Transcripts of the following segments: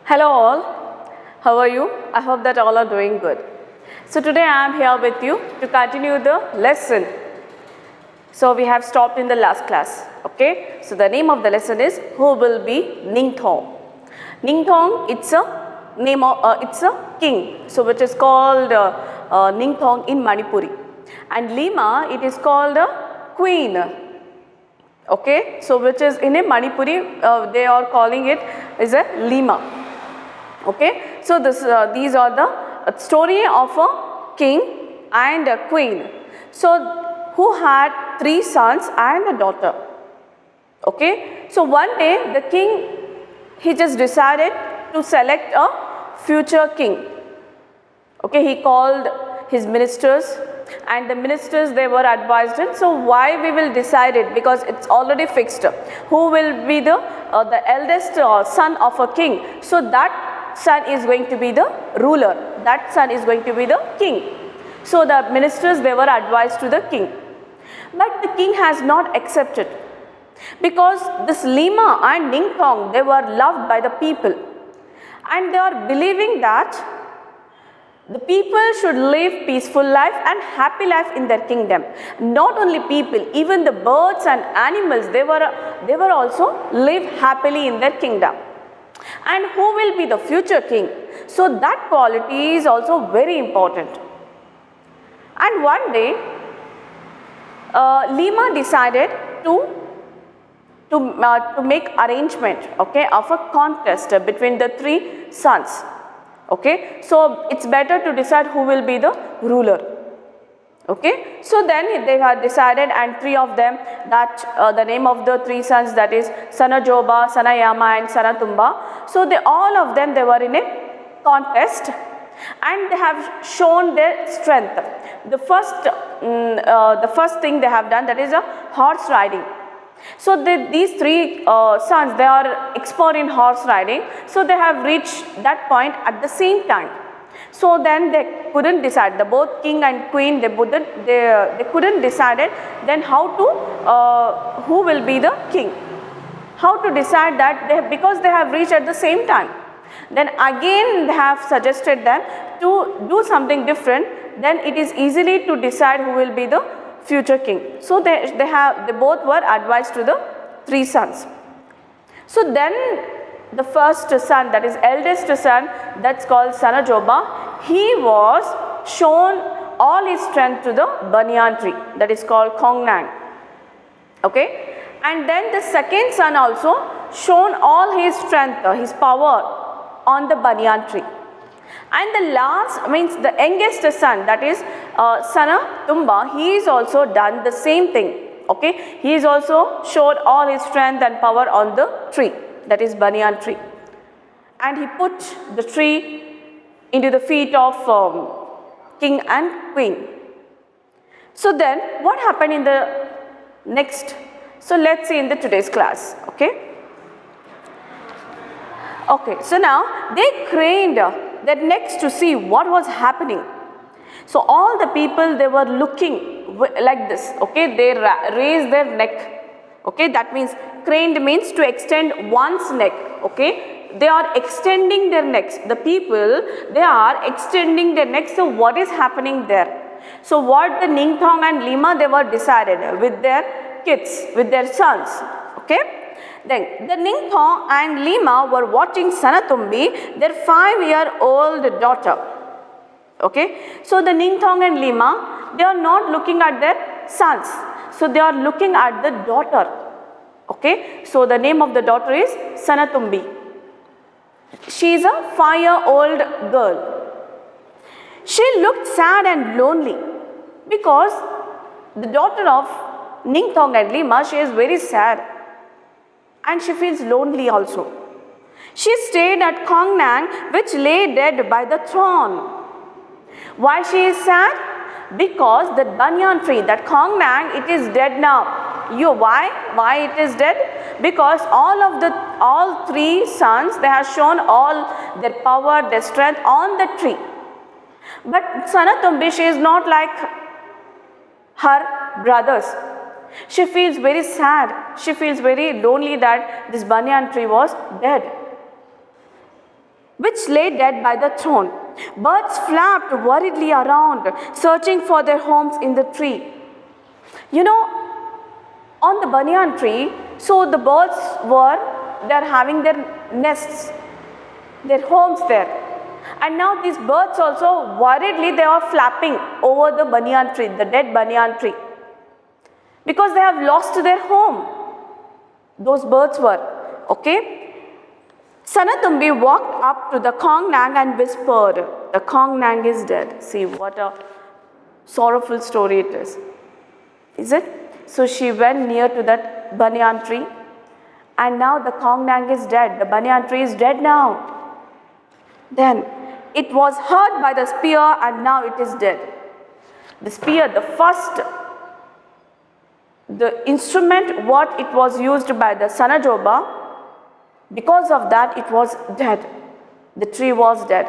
Hello all, how are you? I hope that all are doing good. So today I am here with you to continue the lesson. So we have stopped in the last class, okay? So the name of the lesson is Who Will Be Ningthong? Ningthong, it's a name of, it's a king, so which is called Ningthong in Manipuri. And Lima, it is called a queen. Okay, so which is in a Manipuri, they are calling it is a Lima. Okay, so these are the story of a king and a queen. So who had 3 sons and a daughter. Okay, so one day the king, he just decided to select a future king. Okay, he called his ministers, and the ministers, they were advised him, so why we will decide it, because it's already fixed who will be the eldest son of a king. So that son is going to be the ruler, that son is going to be the king. So the ministers, they were advised to the king, but the king has not accepted, because this Lima and Ningthong, they were loved by the people, and they are believing that the people should live peaceful life and happy life in their kingdom. Not only people, even the birds and animals, they were also live happily in their kingdom. And who will be the future king? So that quality is also very important. And one day, Lima decided to make arrangement, okay, of a contest between the 3 sons. Okay, so it's better to decide who will be the ruler. Okay, so then they had decided, and 3 of them, that the name of the 3 sons, that is Sanajoba, Sanayama and Sanatumba. So all of them, they were in a contest, and they have shown their strength. The first thing they have done, that is a horse riding. So these 3 sons, they are expert in horse riding, so they have reached that point at the same time. So then they couldn't decide, the both king and queen, they couldn't decide it, then how to, who will be the king, how to decide that, because they have reached at the same time. Then again they have suggested them to do something different, then it is easily to decide who will be the future king. So they both were advised to the 3 sons. So then the first son, that is eldest son, that's called Sanajoba, he was shown all his strength to the banyan tree, that is called Kongnang. Okay, and then the second son also shown all his strength, his power on the banyan tree. And the last, means the youngest son, that is Sanatumba, he is also done the same thing. Okay, he is also showed all his strength and power on the tree, that is banyan tree, and he put the tree into the feet of king and queen. So then what happened in the next? So let's see in the today's class. Okay, so now they craned their necks to see what was happening. So all the people, they were looking like this. Okay, they raised their neck. Okay, that means craned means to extend one's neck. Okay, they are extending their necks. The people, they are extending their necks. So what is happening there? So what the Ningthong and Lima, they were decided with their kids, with their sons. Okay. Then the Ningthong and Lima were watching Sanatumbi, their 5-year-old daughter. Okay, so the Ningthong and Lima, they are not looking at their sons, so they are looking at the daughter. Okay, so the name of the daughter is Sanatumbi. She is a 5-year-old girl. She looked sad and lonely, because the daughter of Ningthong and Lima, she is very sad, and she feels lonely also. She stayed at Kongnang, which lay dead by the thorn. Why she is sad? Because the banyan tree, that Kongnang, it is dead now. Why it is dead? Because all 3 sons, they have shown all their power, their strength on the tree. But Sanatumbi, she is not like her brothers. She feels very sad, she feels very lonely that this banyan tree was dead. which lay dead by the throne. Birds flapped worriedly around, searching for their homes in the tree. You know, on the banyan tree, so the birds they're having their nests, their homes there. And now these birds also worriedly they are flapping over the banyan tree, the dead banyan tree, because they have lost their home. Those birds were, okay. Sanatumbi walked up to the Khong Nang and whispered, "The Khong Nang is dead." See what a sorrowful story it is it? So she went near to that banyan tree, and now the Khong Nang is dead. The banyan tree is dead now. Then it was hurt by the spear, and now it is dead. The spear, the instrument what it was used by the Sanajoba, because of that it was dead. The tree was dead.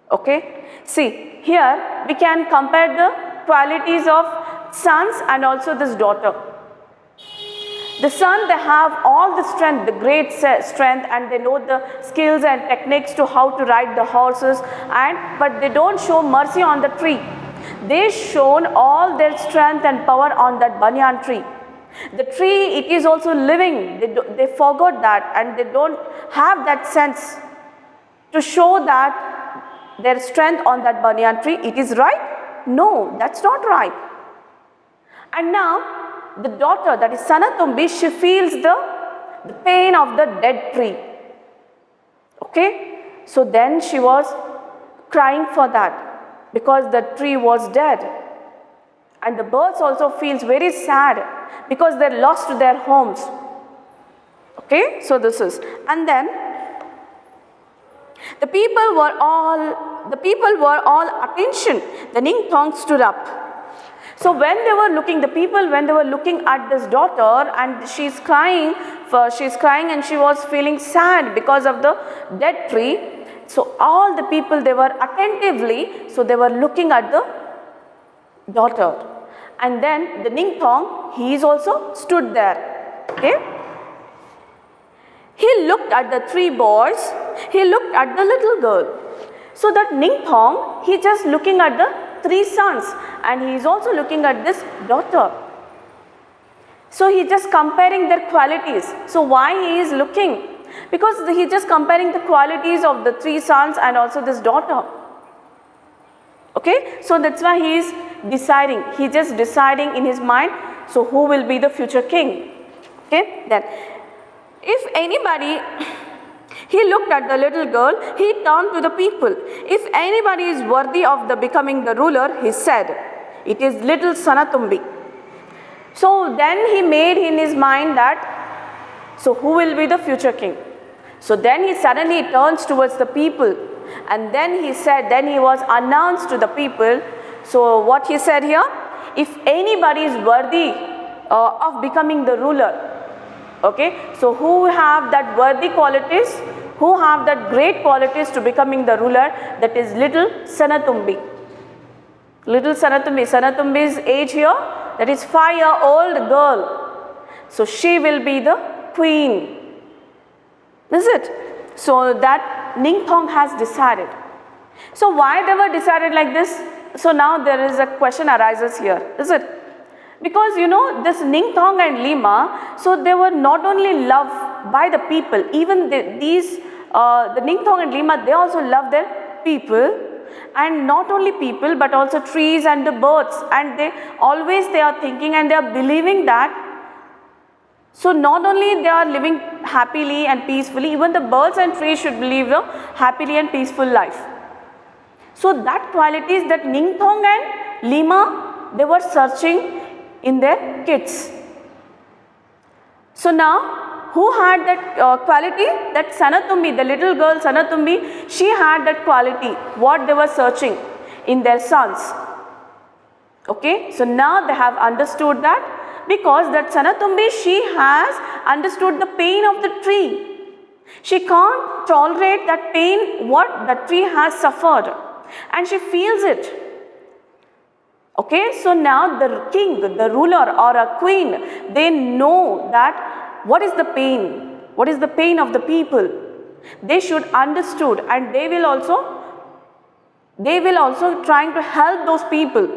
Okay. See, here we can compare the qualities of sons and also this daughter. The son, they have all the strength, the great strength, and they know the skills and techniques to how to ride the horses, but they don't show mercy on the tree. They shown all their strength and power on that banyan tree. The tree, it is also living. They forgot that, and they don't have that sense to show that their strength on that banyan tree. It is right? No, that's not right. And now the daughter, that is Sanatumbi, she feels the pain of the dead tree. Okay, so then she was crying for that because the tree was dead. And the birds also feels very sad because they lost their homes. Okay, so this is, and then the people were all attention. The Ning Thong stood up. So when they were looking, when they were looking at this daughter, and she's crying and she was feeling sad because of the dead tree. So all the people, they were attentively, so they were looking at the daughter. And then the Ning Thong, he is also stood there. Okay. He looked at the three boys, he looked at the little girl. So that Ning Thong, he just looking at the three sons, and he is also looking at this daughter. So he just comparing their qualities. So why he is looking? Because he just comparing the qualities of the three sons and also this daughter. Okay, so that's why he is deciding. He just deciding in his mind. So who will be the future king? Okay, then if anybody, he looked at the little girl, he turned to the people. If anybody is worthy of becoming the ruler, he said, it is little Sanatumbi. So then he made in his mind that, so who will be the future king? So then he suddenly turns towards the people, and then he said, then he was announced to the people. So what he said here, if anybody is worthy of becoming the ruler, okay, so who have that worthy qualities, who have that great qualities to becoming the ruler, that is little Sanatumbi. Little Sanatumbi, Sanatumbi's age here, that is 5-year-old girl. So she will be the queen. Is it? So that Ning Thong has decided. So why they were decided like this? So now there is a question arises here, is it? Because you know this Ning Thong and Lima, so they were not only loved by the people, even the Ning Thong and Lima, they also love their people, and not only people but also trees and the birds, and they are thinking and they are believing that. So not only they are living happily and peacefully, even the birds and trees should live a happily and peaceful life. So that qualities that Ning Thong and Lima, they were searching in their kids. So now who had that quality? That Sanatumbi, the little girl Sanatumbi, she had that quality, what they were searching in their sons. Okay, so now they have understood that, because that Sanatumbi, she has understood the pain of the tree. She can't tolerate that pain what the tree has suffered, and she feels it. Okay, so now the king, the ruler or a queen, they know that what is the pain of the people. They should understood, and they will also trying to help those people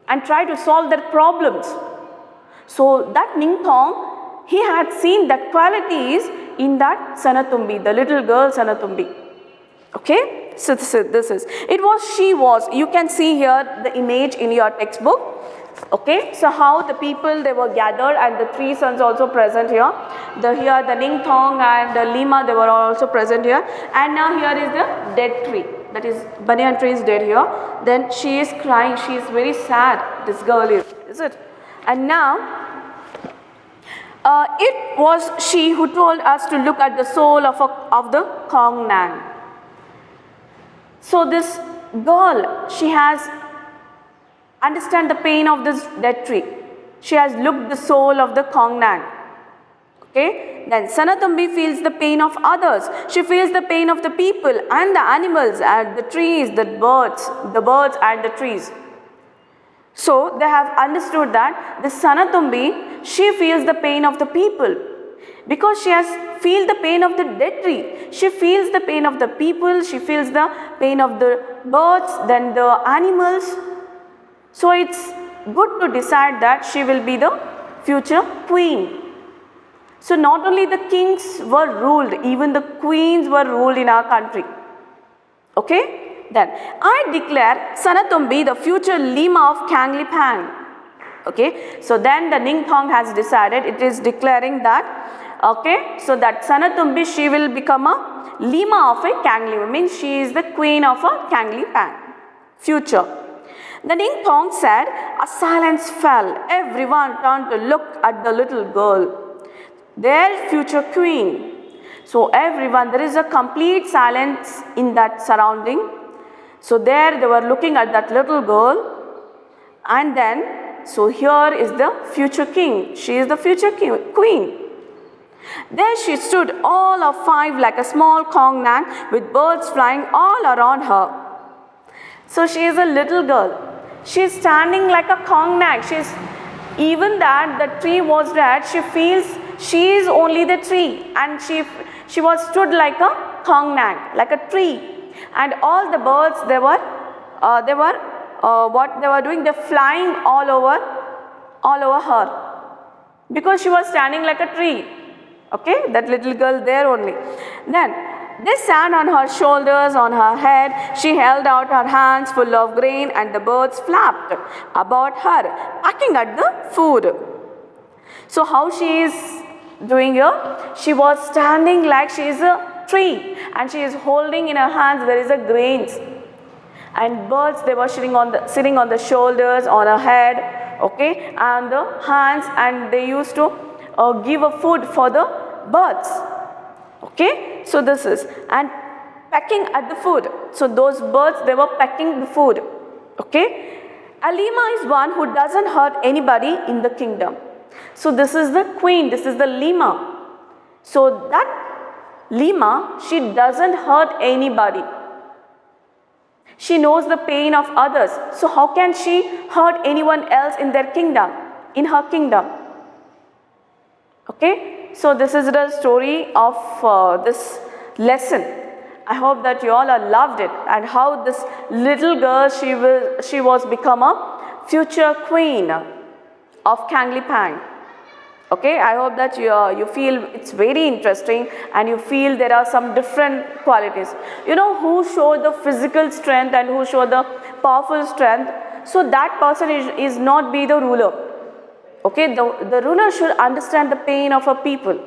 and try to solve their problems. So that Ningthong, he had seen that qualities in that Sanatumbi, the little girl Sanatumbi. Okay, so this is it was, she was, you can see here the image in your textbook. Okay, so how the people they were gathered, and the three sons also present here. Here the Ningthong and the Lima, they were also present here. And now here is the dead tree, that is banyan tree is dead here. Then she is crying, she is very sad, this girl is it? And now it was she who told us to look at the soul of the Khong Nang. So this girl, she has understand the pain of this dead tree. She has looked the soul of the Khong Nang. Okay. Then Sanatumbi feels the pain of others. She feels the pain of the people and the animals and the trees, the birds and the trees. So they have understood that the Sanatumbi, she feels the pain of the people because she has feel the pain of the dead tree. She feels the pain of the people. She feels the pain of the birds, then the animals. So it's good to decide that she will be the future queen. So not only the kings were ruled, even the queens were ruled in our country. Okay? Then I declare Sanatumbi the future Lima of Kanglipang. Okay? So then the Ningthong has decided, it is declaring that, okay, so that Sanatumbi, she will become a Lima of a Kanglipang, means she is the queen of a Kanglipang. Future. The Ningthong said, a silence fell. Everyone turned to look at the little girl, their future queen. So everyone, there is a complete silence in that surrounding. So there they were looking at that little girl, and then, so here is the future king. She is the future queen. There she stood, all of 5 like a small Khong Nang with birds flying all around her. So she is a little girl. She is standing like a Khong Nang. She is, even that the tree was dead, she feels she is only the tree, and she was stood like a Khong Nang, like a tree. And all the birds, they were what they were doing, they're flying all over her, because she was standing like a tree. Okay, that little girl there only. Then they sat on her shoulders, on her head. She held out her hands full of grain, and the birds flapped about her, pecking at the food. So how she is doing here? She was standing like she is a tree, and she is holding in her hands, there is a grains. And birds, they were sitting on the shoulders, on her head, okay, and the hands, and they used to give a food for the birds. Okay, so this is, and pecking at the food. So those birds, they were pecking the food. Okay, a Lima is one who doesn't hurt anybody in the kingdom. So this is the queen, this is the Lima. So that Lima, she doesn't hurt anybody. She knows the pain of others. So how can she hurt anyone else in their kingdom, in her kingdom? Okay. So this is the story of this lesson. I hope that you all are loved it, and how this little girl, she was become a future queen of Kanglipang. Okay, I hope that you feel it's very interesting, and you feel there are some different qualities. You know, who show the physical strength and who show the powerful strength. So that person is not be the ruler. Okay, the ruler should understand the pain of a people,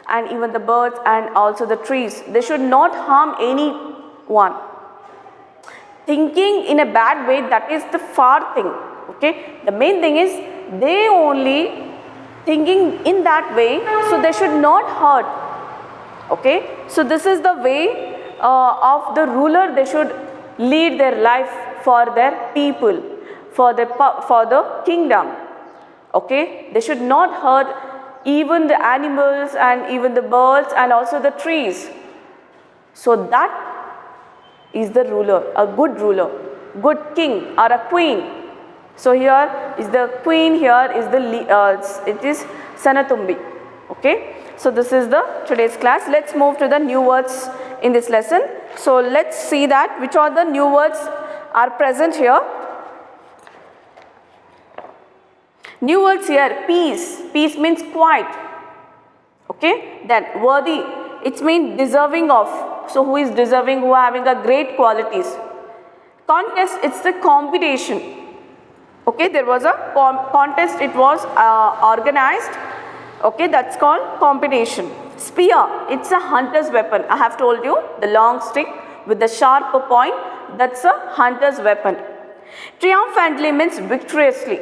and even the birds and also the trees. They should not harm anyone. Thinking in a bad way, that is the far thing. Okay, the main thing is they only thinking in that way, so they should not hurt. Okay, so this is the way of the ruler. They should lead their life for their people, for the kingdom. Okay, they should not hurt even the animals and even the birds and also the trees. So that is the ruler, a good ruler, good king or a queen. So here is the queen, here is it is Sanatumbi. Okay, So this is the today's class. Let's move to the new words in this lesson. So let's see that which are the new words are present here. New words here, peace. Peace means quiet. Okay, then worthy, it means deserving of. So who is deserving, who are having a great qualities. Contest, it's the competition. Okay, there was a contest, it was organized. Okay, that's called competition. Spear, it's a hunter's weapon. I have told you, the long stick with the sharp point, that's a hunter's weapon. Triumphantly means victoriously.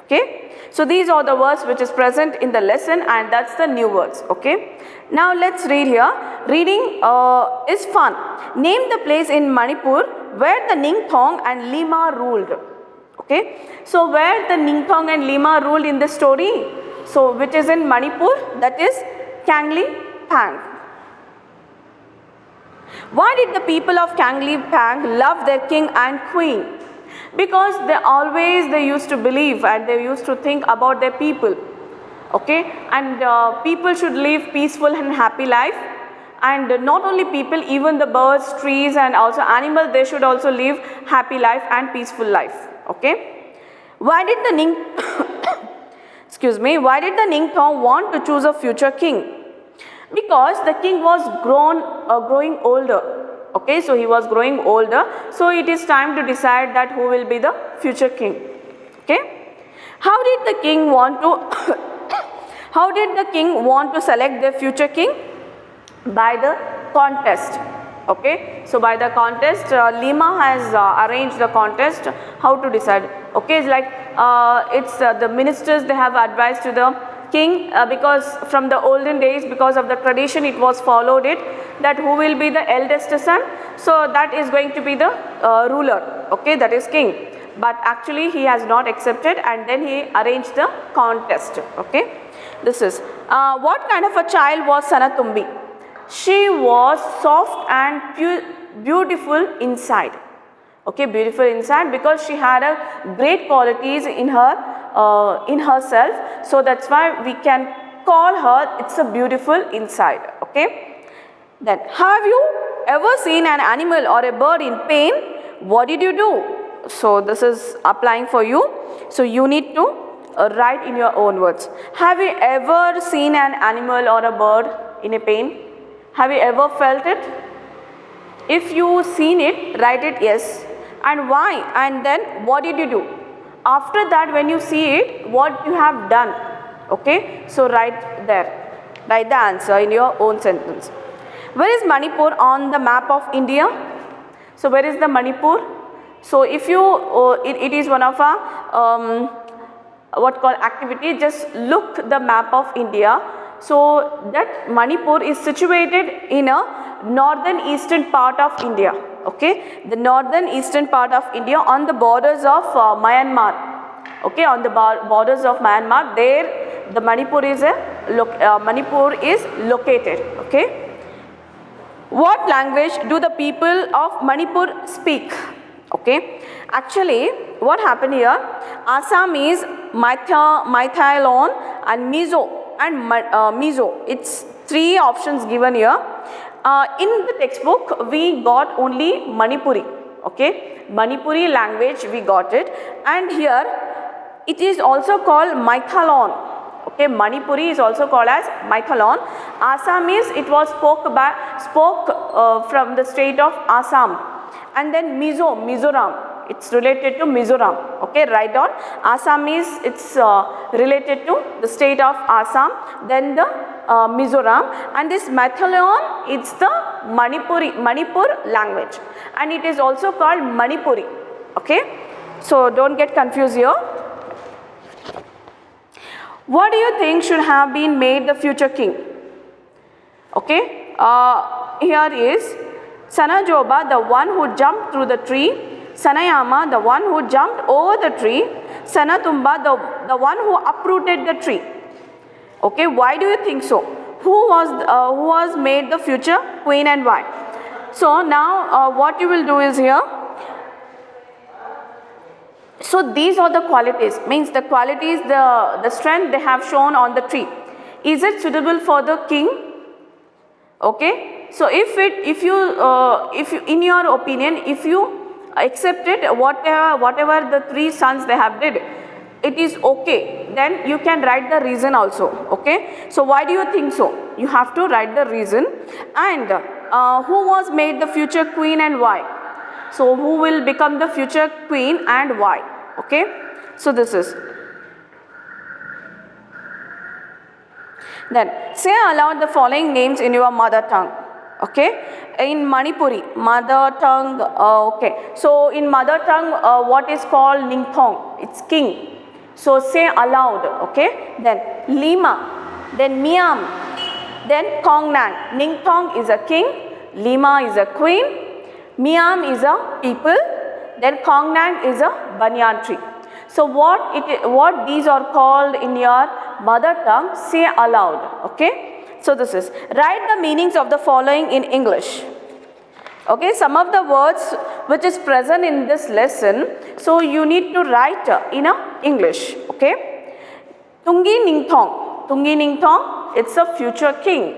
Okay, so these are the words which is present in the lesson, and that's the new words. Okay, now let's read here. Reading is fun. Name the place in Manipur where the Ningthong and Lima ruled. Okay, so where the Ningthong and Lima ruled in the story, so which is in Manipur, that is Kangli Pang. Why did the people of Kangli Pang love their king and queen? Because they used to believe and they used to think about their people. Okay, and people should live peaceful and happy life, and not only people, even the birds, trees and also animals, they should also live happy life and peaceful life. Okay, why did the why did the Ningthong want to choose a future king? Because the king was growing older. Okay, so he was growing older, so it is time to decide that who will be the future king. Okay, how did the king want to select the future king? By the contest. Okay, so by the contest, Lima has arranged the contest. How to decide? Okay, it's like the ministers, they have advised to the king, because from the olden days, because of the tradition, it was followed it that who will be the eldest son, so that is going to be the ruler. Okay, that is king. But actually he has not accepted, and then he arranged the contest. Okay, this is what kind of a child was Sanatumbi? She was soft and beautiful inside. Okay, beautiful inside, because she had a great qualities in herself, so that's why we can call her, it's a beautiful inside. Okay, then have you ever seen an animal or a bird in pain? What did you do? So this is applying for you, so you need to write in your own words. Have you ever seen an animal or a bird in a pain? Have you ever felt it? If you seen it, write it yes, and why, and then what did you do? After that, when you see it, what you have done. Okay, so write there, write the answer in your own sentence. Where is Manipur on the map of India? So where is the Manipur? So if you, it is one of our what called activity, just look the map of India. So that Manipur is situated in a northern eastern part of India. Okay, the northern eastern part of India on the borders of Myanmar. Okay, on the borders of Myanmar, there the Manipur is located. Okay, what language do the people of Manipur speak? Okay, actually what happened here, Assamese, Mythilon and Mizo and Mizo, it's three options given here. In the textbook we got only Manipuri. Okay, Manipuri language we got it, and here it is also called Mythilon. Okay, Manipuri is also called as Mythilon. Assamese, it was spoke from the state of Assam, and then Mizoram, it's related to Mizoram. Okay, write down. Assamese, it's related to the state of Assam, then the Mizoram, and this Mythilon, it's the Manipur language, and it is also called Manipuri. Okay, so don't get confused here. What do you think should have been made the future king? Okay, here is Sanajoba, the one who jumped through the tree. Sanayama, the one who jumped over the tree. Sanatumba, the one who uprooted the tree. Okay, why do you think so? Who was made the future queen and why? So now what you will do is here. So these are the qualities, means the qualities, the strength they have shown on the tree. is it suitable for the king? Okay, so if you in your opinion, if you accept it, whatever the 3 sons they have did, it is okay, then you can write the reason also. Okay, so why do you think so? You have to write the reason, and who was made the future queen and why? So who will become the future queen and why? Okay, so this is. Then say aloud the following names in your mother tongue. Okay, in Manipuri, mother tongue. Okay, so in mother tongue, what is called Ningthong? It's king. So say aloud. Okay, then Lima, then Miam, then Kongnang. Ningthong is a king, Lima is a queen, Miam is a people, then Kongnang is a banyan tree. So what these are called in your mother tongue, say aloud. Okay, so this is, write the meanings of the following in English. Okay, some of the words which is present in this lesson, so you need to write in English. Okay, Tungi Ningthong. Tungi Ningthong, it's a future king.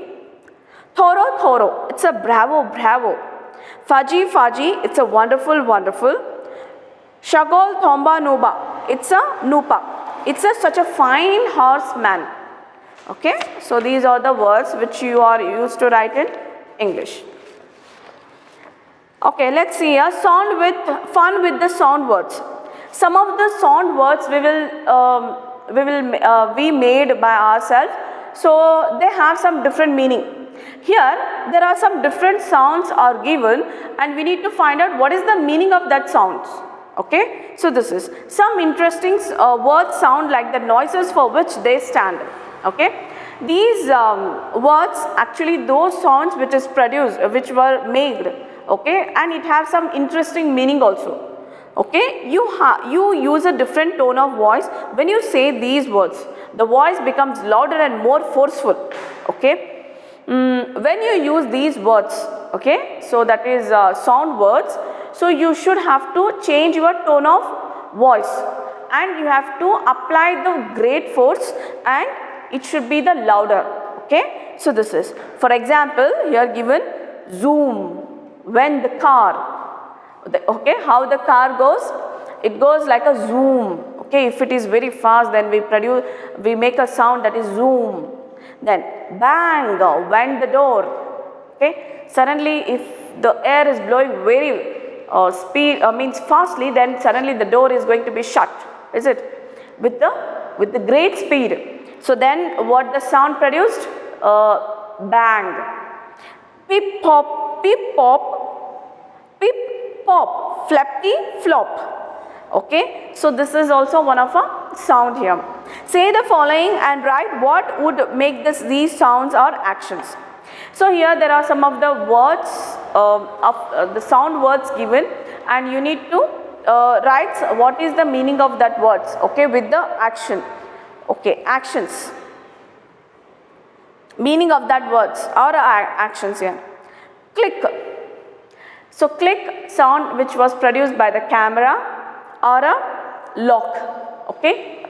Thoro Thoro, it's a bravo bravo. Faji Faji, it's a wonderful wonderful. Shagol Thomba Nuba, it's a Nupa. It's such a fine horseman. Okay, so these are the words which you are used to write in English. Okay, let's see a sound with fun with the sound words. Some of the sound words we made by ourselves, so they have some different meaning. Here there are some different sounds are given, and we need to find out what is the meaning of that sounds. Okay, so this is some interesting words sound like the noises for which they stand. Okay, these words actually those sounds which is produced, which were made. Okay, and it has some interesting meaning also. Okay, you use a different tone of voice when you say these words. The voice becomes louder and more forceful. Okay, when you use these words, okay, so that is sound words. So you should have to change your tone of voice, and you have to apply the great force, and it should be the louder. Okay, so this is, for example, here given zoom. When the car, okay, how the car goes? It goes like a zoom. Okay, if it is very fast, then we make a sound that is zoom. Then bang, when the door. Okay, suddenly if the air is blowing very means fastly, then suddenly the door is going to be shut. Is it with the great speed? So then what the sound produced? Bang. Pip pop, pip pop, pip pop, flappy flop. Okay, so this is also one of a sound here. Say the following and write what would make these sounds or actions. So here there are some of the words of the sound words given, and you need to write what is the meaning of that words. Okay, with the action. Okay, actions. Meaning of that words or actions here. Click. So click sound which was produced by the camera or a lock. Okay.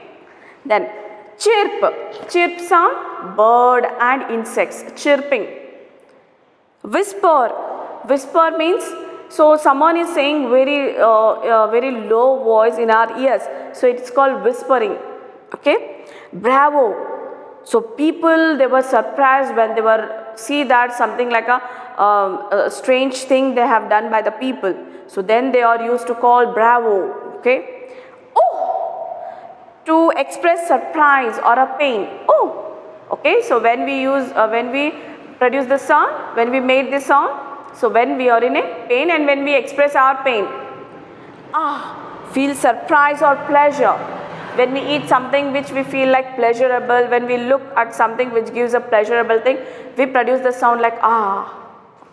Then chirp. Chirp sound, bird and insects chirping. Whisper. Whisper means, so someone is saying very low voice in our ears, so it's called whispering. Okay. Bravo. So people, they were surprised when they were see that something like a strange thing they have done by the people. So then they are used to call bravo. Okay. Oh, to express surprise or a pain. Oh, okay. So when we use when we produce the sound, when we made this sound, so when we are in a pain and when we express our pain. Feel surprise or pleasure. When we eat something which we feel like pleasurable, when we look at something which gives a pleasurable thing, we produce the sound like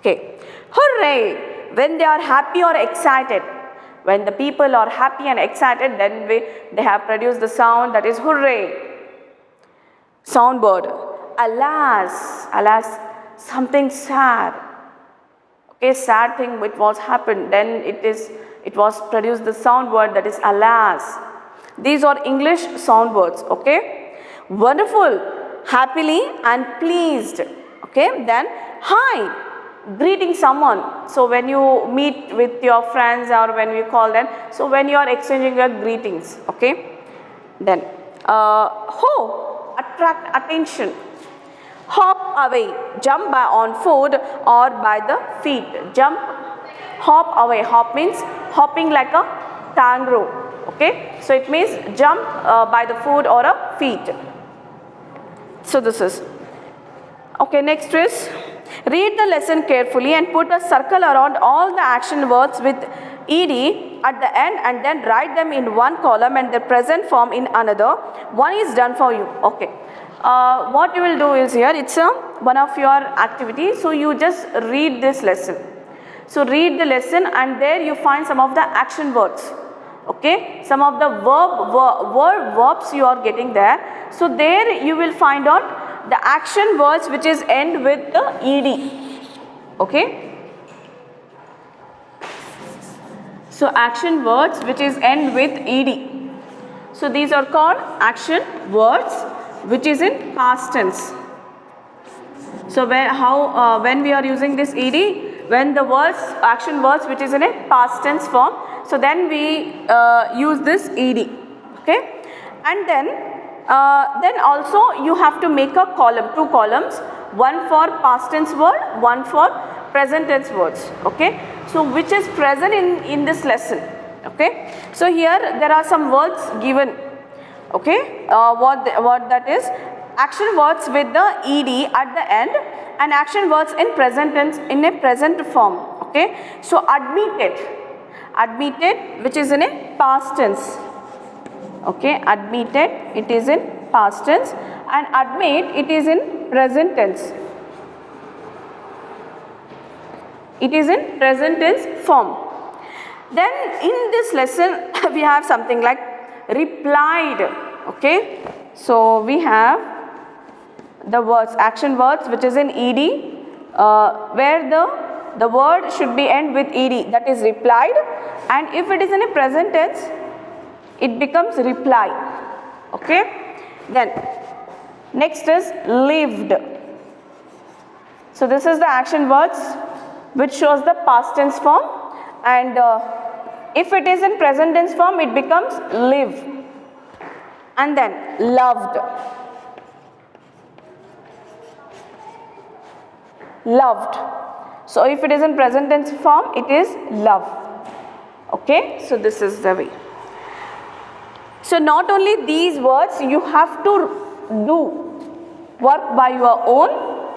Okay. Hooray! When they are happy or excited. When the people are happy and excited, then they have produced the sound that is hooray. Sound word. Alas. Alas, something sad. Okay, sad thing which was happened, then it was produced the sound word that is alas. These are English sound words. Okay, wonderful. happily and pleased. Okay, then hi, greeting someone. So when you meet with your friends or when we call them, so when you are exchanging your greetings. Okay, then ho, attract attention. Hop away, jump by on foot or by the feet. Jump, hop away. Hop means hopping like a kangaroo. Okay, so it means jump by the foot or a feet. So this is okay. Next is read the lesson carefully and put a circle around all the action words with ed at the end and then write them in one column and the present form in another. One is done for you. Okay. What you will do is here, it's one of your activities. So you just read this lesson. So read the lesson and there you find some of the action words. Okay, some of the verbs you are getting there. So there you will find out the action words which is end with the ed. Okay. So action words which is end with ed. So these are called action words which is in past tense. So when we are using this ed, when the words, action words which is in a past tense form, so then we use this ed. Okay, and then also you have to make a column, two columns, one for past tense word, one for present tense words. Okay, so which is present in this lesson. Okay, so here there are some words given. Okay, what that is, action words with the ed at the end and action words in present tense in a present form. Okay, so admitted which is in a past tense. Okay, admitted it is in past tense and admit it is in present tense. It is in present tense form. Then in this lesson we have something like replied. Okay, so we have the words, action words which is in ed, where the word should be end with ed, that is replied, and if it is in a present tense it becomes reply. Okay, then next is lived. So this is the action words which shows the past tense form, and if it is in present tense form it becomes live. And then loved. So if it is in present tense form it is love. Okay, so this is the way. So not only these words, you have to do work by your own.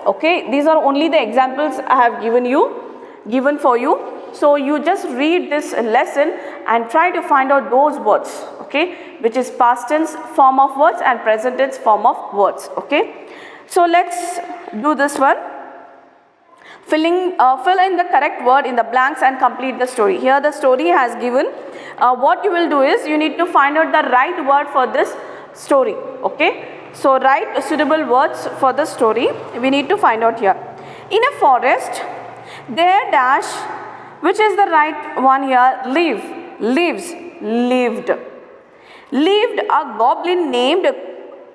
Okay, these are only the examples I have given for you. So you just read this lesson and try to find out those words, okay, which is past tense form of words and present tense form of words. Okay, so let's do this one. Fill in the correct word in the blanks and complete the story. Here the story has given. What you will do is you need to find out the right word for this story. Okay, so write suitable words for the story. We need to find out here. In a forest, there dash, which is the right one here? Lived a goblin named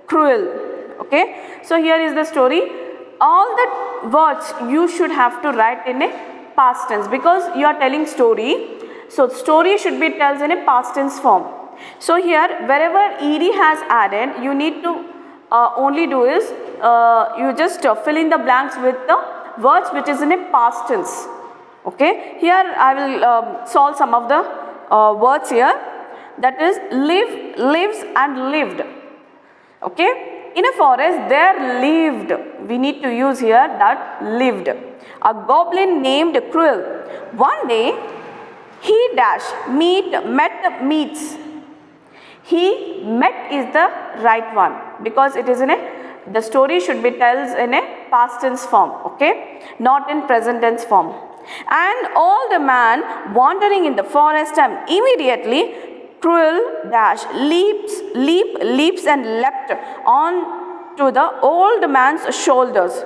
Cruel. Okay, so here is the story. All the words you should have to write in a past tense because you are telling story. So story should be tells in a past tense form. So here wherever ed has added, you need to only do is you just fill in the blanks with the words which is in a past tense. Okay, here I will solve some of the words here, that is live, lives and lived. Okay, in a forest there lived, we need to use here that lived, a goblin named Cruel. One day he dash meets. He met is the right one because it is in a, the story should be tells in a past tense form, okay, not in present tense form. And all the man wandering in the forest, and immediately Cruel dash leaps and leapt on to the old man's shoulders.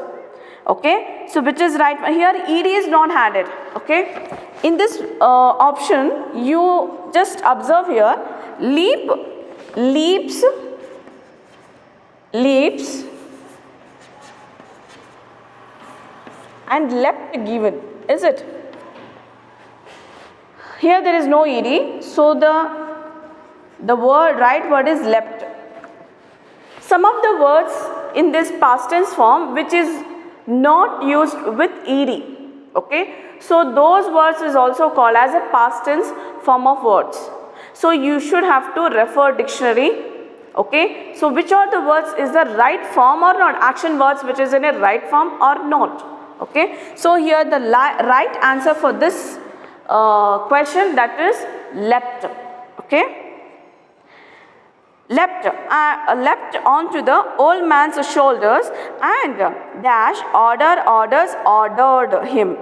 Okay, so which is right here? Ed is not added. Okay, in this option you just observe here, leaps and leapt given, is it? Here there is no ed, so the right word is leapt. Some of the words in this past tense form which is not used with ed, okay, so those words is also called as a past tense form of words. So you should have to refer dictionary, okay. So which are the words is the right form or not, action words which is in a right form or not, okay. So here the right answer for this question, that is leapt, okay. Leapt onto the old man's shoulders and dash ordered him,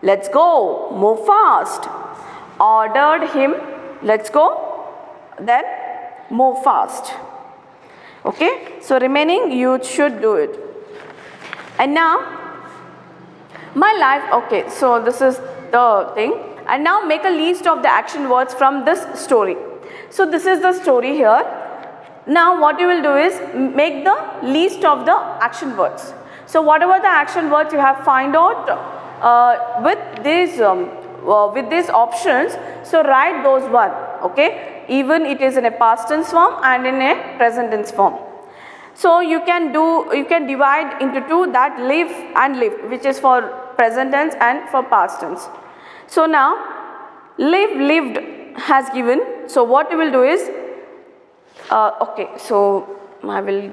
let's go, move fast. Ordered him, let's go, then move fast, okay. So remaining you should do it. And now my life, okay, so this is the thing. And now make a list of the action words from this story. So this is the story here. Now what you will do is make the list of the action words. So whatever the action words you have find out with these options, so write those one, okay, even it is in a past tense form and in a present tense form. So you can divide into two, that live and lived, which is for present tense and for past tense. So now lived has given, so what you will do is okay, so I will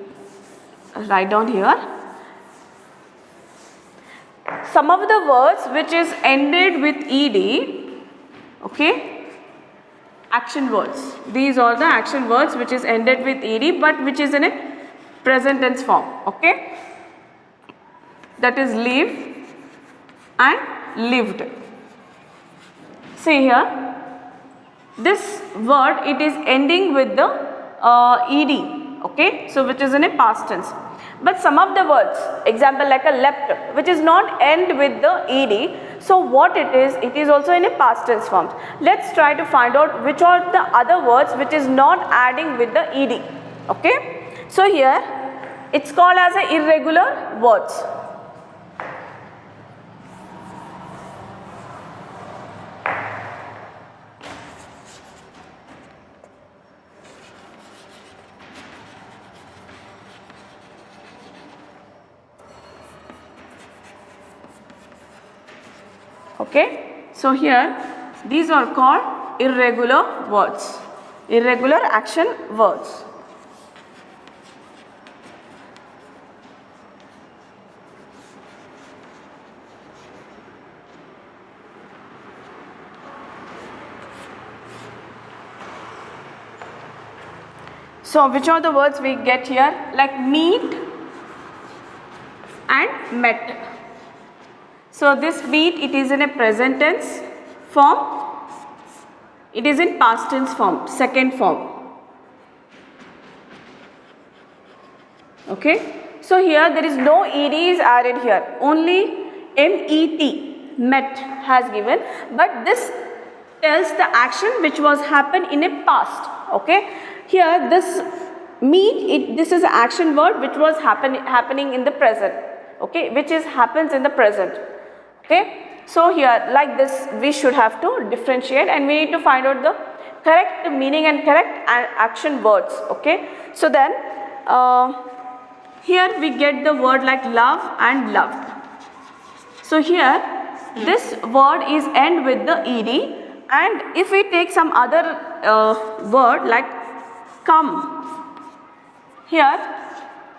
write down here some of the words which is ended with ed, okay, action words. These are the action words which is ended with ed but which is in a present tense form, okay, that is live and lived. See here, this word it is ending with the ed, okay, so which is in a past tense. But some of the words, example like a leapt, which is not end with the ed, so what it is also in a past tense form. Let's try to find out which are the other words which is not adding with the ed, okay. So here it's called as a irregular words. Okay, so here these are called irregular words, irregular action words. So which are the words we get here, like meet and met. So this meet, it is in a present tense form, it is in past tense form, second form, okay. So here there is no ed is added here, only met, met has given, but this tells the action which was happened in a past, okay. Here this meet, this is an action word which was happening in the present, okay, which is happens in the present, okay. So here like this we should have to differentiate and we need to find out the correct meaning and correct action words, okay. So then here we get the word like love and loved. So here this word is end with the ed, and if we take some other word like come, here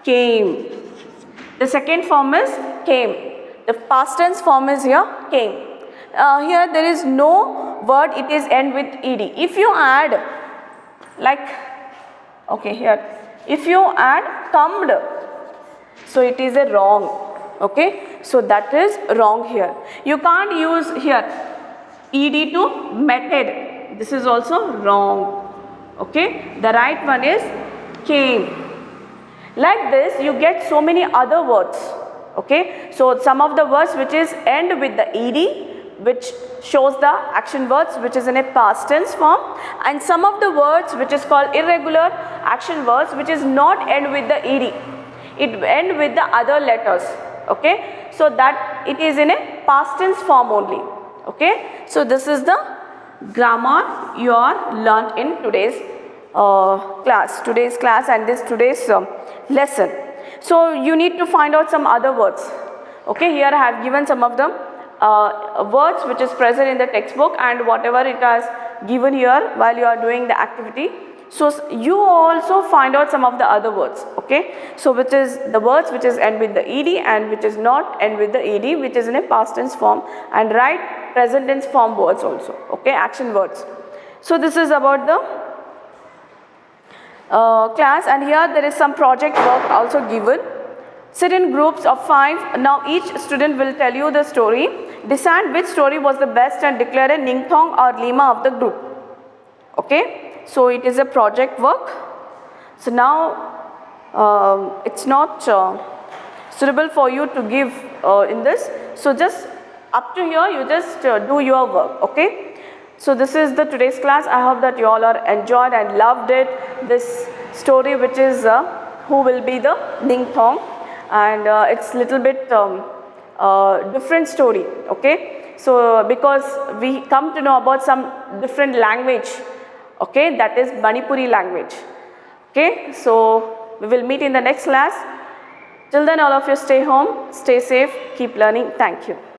came, the second form is came, the past tense form is here came. Here there is no word it is end with ed. If you add like, okay, here if you add comed, so it is a wrong, okay, so that is wrong here. You can't use here ed to meted, this is also wrong, okay. The right one is came. Like this you get so many other words, okay. So some of the words which is end with the ed, which shows the action words which is in a past tense form, and some of the words which is called irregular action words which is not end with the ed, it end with the other letters, okay. So that it is in a past tense form only, okay. So this is the grammar you are learned in today's class and today's lesson. So you need to find out some other words, okay. Here I have given some of them words which is present in the textbook and whatever it has given here while you are doing the activity. So you also find out some of the other words, okay. So which is the words which is end with the ed and which is not end with the ed, which is in a past tense form, and write present tense form words also, okay, action words. So this is about the class, and here there is some project work also given. Sit in groups of 5. Now each student will tell you the story. Decide which story was the best and declare a Ningthong or Lima of the group, okay. So it is a project work. So now it's not suitable for you to give in this. So just up to here you just do your work, okay. So this is the today's class. I hope that you all are enjoyed and loved it. This story which is who will be the Ningthong, and it's little bit different story, okay. So because we come to know about some different language, okay, that is Manipuri language, okay. So we will meet in the next class. Till then all of you stay home, stay safe, keep learning. Thank you.